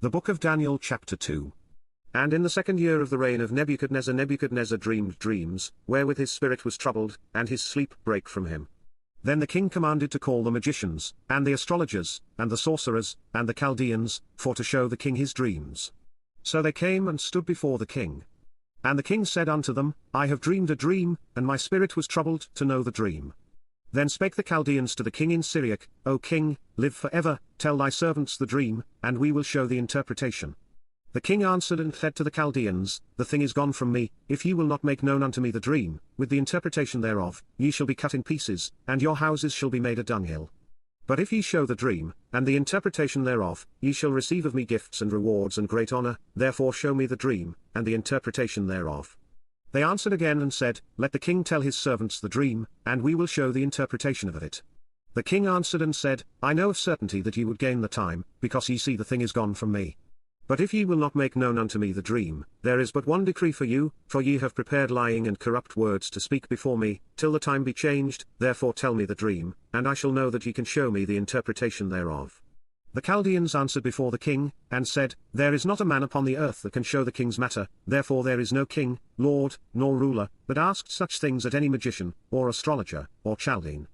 The Book of Daniel chapter 2. And in the 2nd year of the reign of Nebuchadnezzar, Nebuchadnezzar dreamed dreams, wherewith his spirit was troubled, and his sleep brake from him. Then the king commanded to call the magicians, and the astrologers, and the sorcerers, and the Chaldeans, for to show the king his dreams. So they came and stood before the king. And the king said unto them, I have dreamed a dream, and my spirit was troubled to know the dream. Then spake the Chaldeans to the king in Syriac, O king, live for ever, tell thy servants the dream, and we will show the interpretation. The king answered and said to the Chaldeans, The thing is gone from me, if ye will not make known unto me the dream, with the interpretation thereof, ye shall be cut in pieces, and your houses shall be made a dunghill. But if ye show the dream, and the interpretation thereof, ye shall receive of me gifts and rewards and great honor, therefore show me the dream, and the interpretation thereof. They answered again and said, Let the king tell his servants the dream, and we will show the interpretation of it. The king answered and said, I know of certainty that ye would gain the time, because ye see the thing is gone from me. But if ye will not make known unto me the dream, there is but one decree for you, for ye have prepared lying and corrupt words to speak before me, till the time be changed, therefore tell me the dream, and I shall know that ye can show me the interpretation thereof. The Chaldeans answered before the king, and said, There is not a man upon the earth that can show the king's matter, therefore there is no king, lord, nor ruler, that asked such things at any magician, or astrologer, or Chaldean.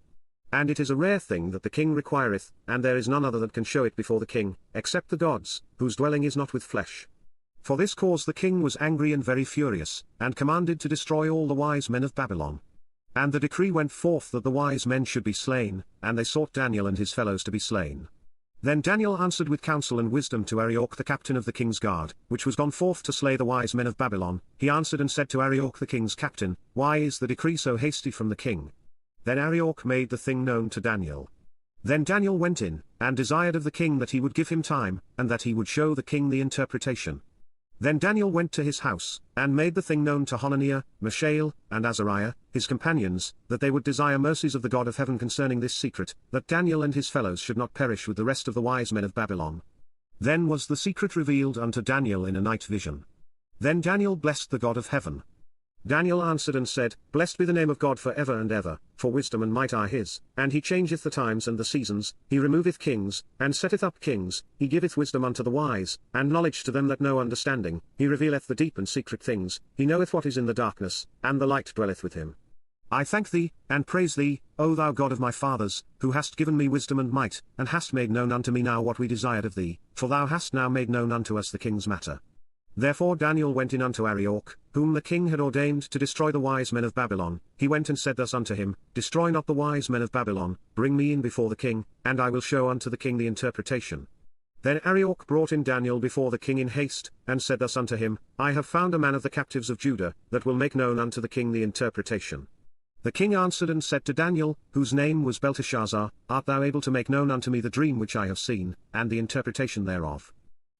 And it is a rare thing that the king requireth, and there is none other that can show it before the king, except the gods, whose dwelling is not with flesh. For this cause the king was angry and very furious, and commanded to destroy all the wise men of Babylon. And the decree went forth that the wise men should be slain, and they sought Daniel and his fellows to be slain. Then Daniel answered with counsel and wisdom to Arioch the captain of the king's guard, which was gone forth to slay the wise men of Babylon. He answered and said to Arioch the king's captain, Why is the decree so hasty from the king? Then Arioch made the thing known to Daniel. Then Daniel went in, and desired of the king that he would give him time, and that he would show the king the interpretation. Then Daniel went to his house, and made the thing known to Hananiah, Mishael, and Azariah, his companions, that they would desire mercies of the God of heaven concerning this secret, that Daniel and his fellows should not perish with the rest of the wise men of Babylon. Then was the secret revealed unto Daniel in a night vision. Then Daniel blessed the God of heaven. Daniel answered and said, Blessed be the name of God for ever and ever, for wisdom and might are his, and he changeth the times and the seasons, he removeth kings, and setteth up kings, he giveth wisdom unto the wise, and knowledge to them that know understanding, he revealeth the deep and secret things, he knoweth what is in the darkness, and the light dwelleth with him. I thank thee, and praise thee, O thou God of my fathers, who hast given me wisdom and might, and hast made known unto me now what we desired of thee, for thou hast now made known unto us the king's matter. Therefore Daniel went in unto Arioch, whom the king had ordained to destroy the wise men of Babylon. He went and said thus unto him, Destroy not the wise men of Babylon, bring me in before the king, and I will show unto the king the interpretation. Then Arioch brought in Daniel before the king in haste, and said thus unto him, I have found a man of the captives of Judah, that will make known unto the king the interpretation. The king answered and said to Daniel, whose name was Belteshazzar, Art thou able to make known unto me the dream which I have seen, and the interpretation thereof?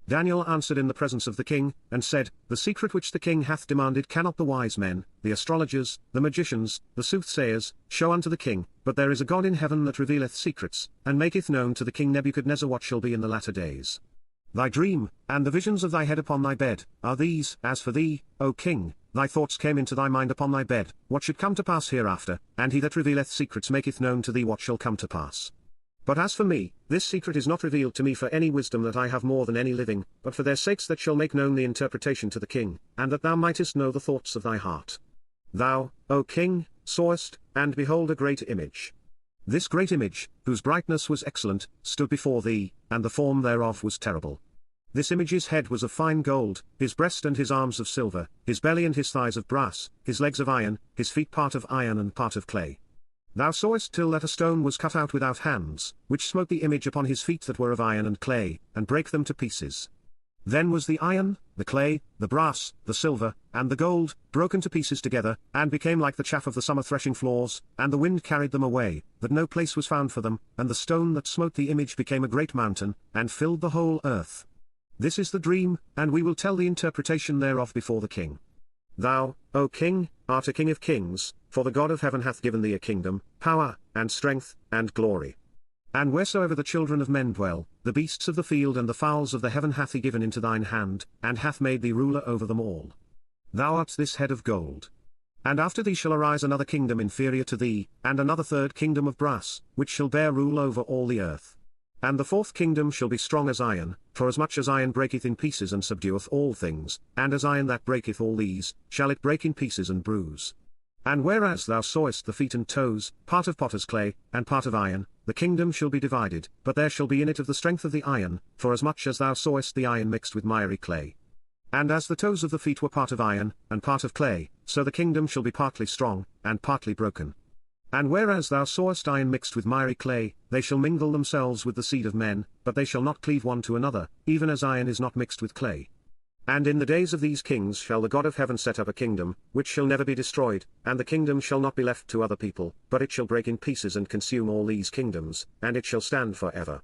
Daniel answered in the presence of the king, and said, The secret which the king hath demanded cannot the wise men, the astrologers, the magicians, the soothsayers, show unto the king, but there is a God in heaven that revealeth secrets, and maketh known to the king Nebuchadnezzar what shall be in the latter days. Thy dream, and the visions of thy head upon thy bed, are these. As for thee, O king, thy thoughts came into thy mind upon thy bed, what should come to pass hereafter, and he that revealeth secrets maketh known to thee what shall come to pass. But as for me, this secret is not revealed to me for any wisdom that I have more than any living, but for their sakes that shall make known the interpretation to the king, and that thou mightest know the thoughts of thy heart. Thou, O king, sawest, and behold a great image. This great image, whose brightness was excellent, stood before thee, and the form thereof was terrible. This image's head was of fine gold, his breast and his arms of silver, his belly and his thighs of brass, his legs of iron, his feet part of iron and part of clay. Thou sawest till that a stone was cut out without hands, which smote the image upon his feet that were of iron and clay, and brake them to pieces. Then was the iron, the clay, the brass, the silver, and the gold, broken to pieces together, and became like the chaff of the summer threshing floors, and the wind carried them away, that no place was found for them, and the stone that smote the image became a great mountain, and filled the whole earth. This is the dream, and we will tell the interpretation thereof before the king. Thou, O king, art a king of kings, for the God of heaven hath given thee a kingdom, power, and strength, and glory. And wheresoever the children of men dwell, the beasts of the field and the fowls of the heaven hath he given into thine hand, and hath made thee ruler over them all. Thou art this head of gold. And after thee shall arise another kingdom inferior to thee, and another third kingdom of brass, which shall bear rule over all the earth. And the fourth kingdom shall be strong as iron, forasmuch as iron breaketh in pieces and subdueth all things, and as iron that breaketh all these, shall it break in pieces and bruise. And whereas thou sawest the feet and toes, part of potter's clay, and part of iron, the kingdom shall be divided, but there shall be in it of the strength of the iron, forasmuch as thou sawest the iron mixed with miry clay. And as the toes of the feet were part of iron, and part of clay, so the kingdom shall be partly strong, and partly broken. And whereas thou sawest iron mixed with miry clay, they shall mingle themselves with the seed of men, but they shall not cleave one to another, even as iron is not mixed with clay. And in the days of these kings shall the God of heaven set up a kingdom, which shall never be destroyed, and the kingdom shall not be left to other people, but it shall break in pieces and consume all these kingdoms, and it shall stand for ever.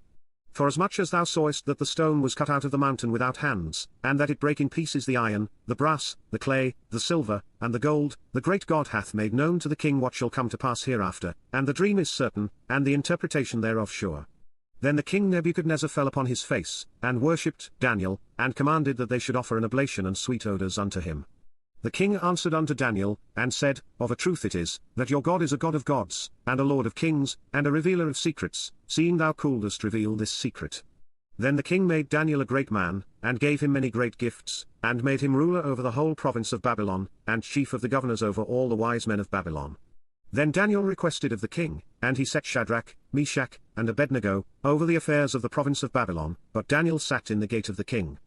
Forasmuch as thou sawest that the stone was cut out of the mountain without hands, and that it brake in pieces the iron, the brass, the clay, the silver, and the gold, the great God hath made known to the king what shall come to pass hereafter, and the dream is certain, and the interpretation thereof sure. Then the king Nebuchadnezzar fell upon his face, and worshipped Daniel, and commanded that they should offer an oblation and sweet odours unto him. The king answered unto Daniel, and said, Of a truth it is, that your God is a God of gods, and a Lord of kings, and a revealer of secrets, seeing thou couldest reveal this secret. Then the king made Daniel a great man, and gave him many great gifts, and made him ruler over the whole province of Babylon, and chief of the governors over all the wise men of Babylon. Then Daniel requested of the king, and he set Shadrach, Meshach, and Abednego, over the affairs of the province of Babylon, but Daniel sat in the gate of the king.